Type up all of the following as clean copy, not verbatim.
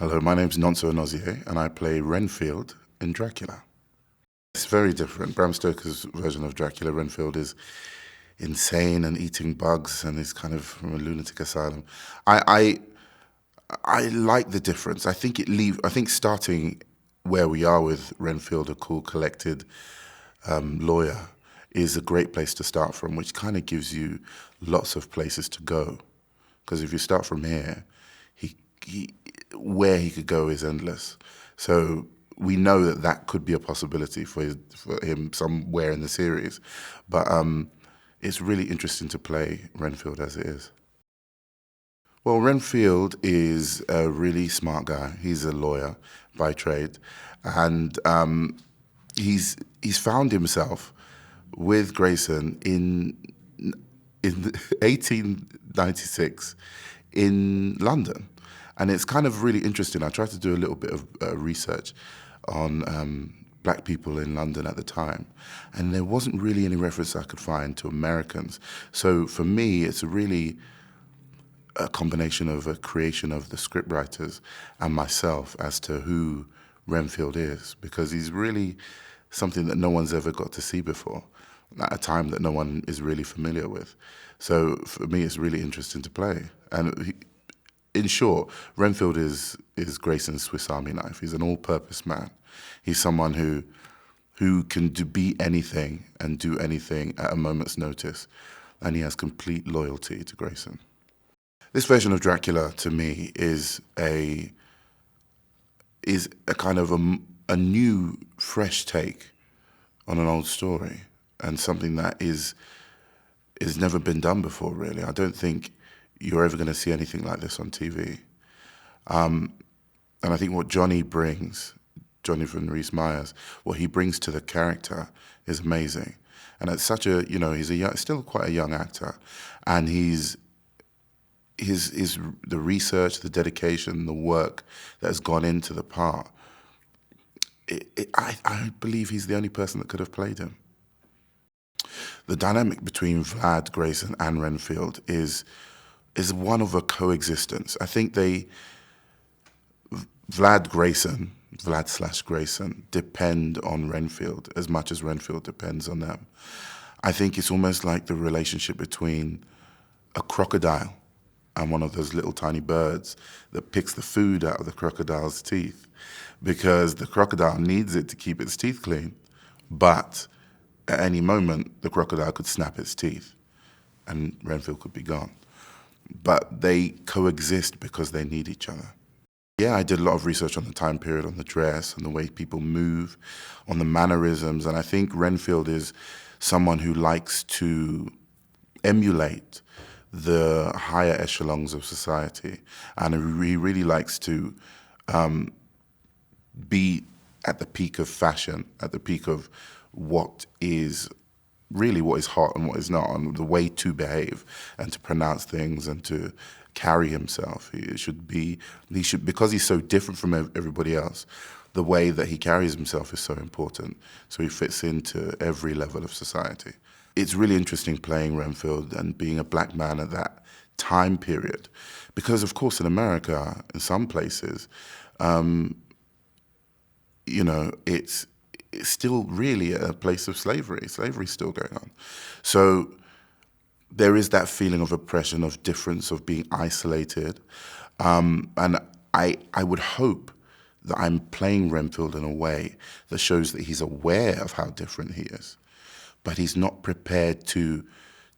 Hello, my name's Nonso Anozie, and I play Renfield in Dracula. It's very different. Bram Stoker's version of Dracula, Renfield, is insane and eating bugs, and is kind of from a lunatic asylum. I like the difference. I think starting where we are with Renfield, a cool, collected lawyer, is a great place to start from, which kind of gives you lots of places to go. Because if you start from here, where he could go is endless. So we know that could be a possibility for him somewhere in the series. But it's really interesting to play Renfield as it is. Well, Renfield is a really smart guy. He's a lawyer by trade, and he's found himself with Grayson in 1896 in London. And it's kind of really interesting. I tried to do a little bit of research on black people in London at the time, and there wasn't really any reference I could find to Americans. So for me, it's really a combination of a creation of the scriptwriters and myself as to who Renfield is, because he's really something that no one's ever got to see before, at a time that no one is really familiar with. So for me, it's really interesting to play. And in short, Renfield is Grayson's Swiss Army knife. He's an all-purpose man. He's someone who can be anything and do anything at a moment's notice, and he has complete loyalty to Grayson. This version of Dracula, to me, is a kind of a new, fresh take on an old story, and something that is never been done before, really. I don't think you're ever going to see anything like this on TV. And I think what Johnny from Rhys Meyers, what he brings to the character is amazing. And it's such a, he's still quite a young actor, and the research, the dedication, the work that has gone into the part, I believe he's the only person that could have played him. The dynamic between Vlad, Grayson, and Renfield is one of a coexistence. I think Vlad/Grayson depend on Renfield as much as Renfield depends on them. I think it's almost like the relationship between a crocodile and one of those little tiny birds that picks the food out of the crocodile's teeth, because the crocodile needs it to keep its teeth clean, but at any moment the crocodile could snap its teeth and Renfield could be gone. But they coexist because they need each other. Yeah, I did a lot of research on the time period, on the dress, on the way people move, on the mannerisms, and I think Renfield is someone who likes to emulate the higher echelons of society, and he really likes to be at the peak of fashion, at the peak of what is hot and what is not, and the way to behave and to pronounce things and to carry himself. Because he's so different from everybody else, the way that he carries himself is so important. So he fits into every level of society. It's really interesting playing Renfield and being a black man at that time period, because of course in America, in some places, it's still really a place of slavery. Slavery's still going on. So there is that feeling of oppression, of difference, of being isolated. And I would hope that I'm playing Renfield in a way that shows that he's aware of how different he is, but he's not prepared to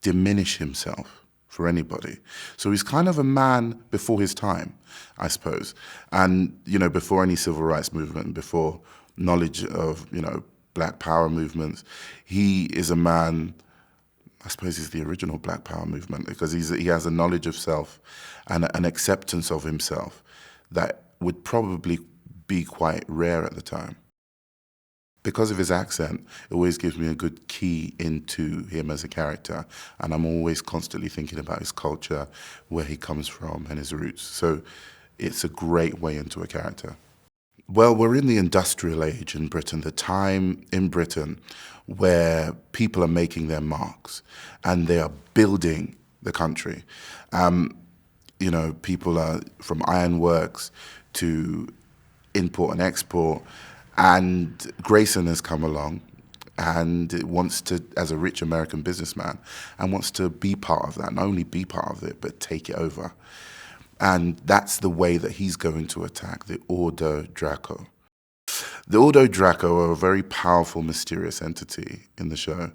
diminish himself for anybody. So he's kind of a man before his time, I suppose. And, before any civil rights movement, before knowledge of, black power movements, he is a man, I suppose he's the original black power movement, because he has a knowledge of self and an acceptance of himself that would probably be quite rare at the time. Because of his accent, it always gives me a good key into him as a character, and I'm always constantly thinking about his culture, where he comes from, and his roots. So it's a great way into a character. Well, we're in the industrial age in Britain, the time in Britain where people are making their marks and they are building the country. People are from ironworks to import and export. And Grayson has come along and wants to, as a rich American businessman, and wants to be part of that, not only be part of it, but take it over. And that's the way that he's going to attack the Ordo Draco. The Ordo Draco are a very powerful, mysterious entity in the show.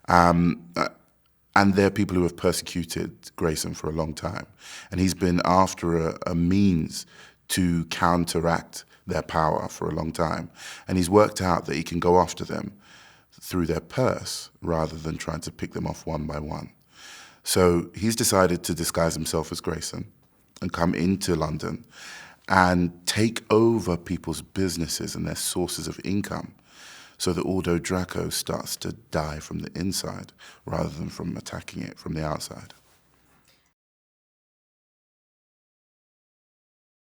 And they're people who have persecuted Grayson for a long time. And he's been after a means to counteract their power for a long time. And he's worked out that he can go after them through their purse rather than trying to pick them off one by one. So he's decided to disguise himself as Grayson and come into London and take over people's businesses and their sources of income, so the Ordo Draco starts to die from the inside rather than from attacking it from the outside.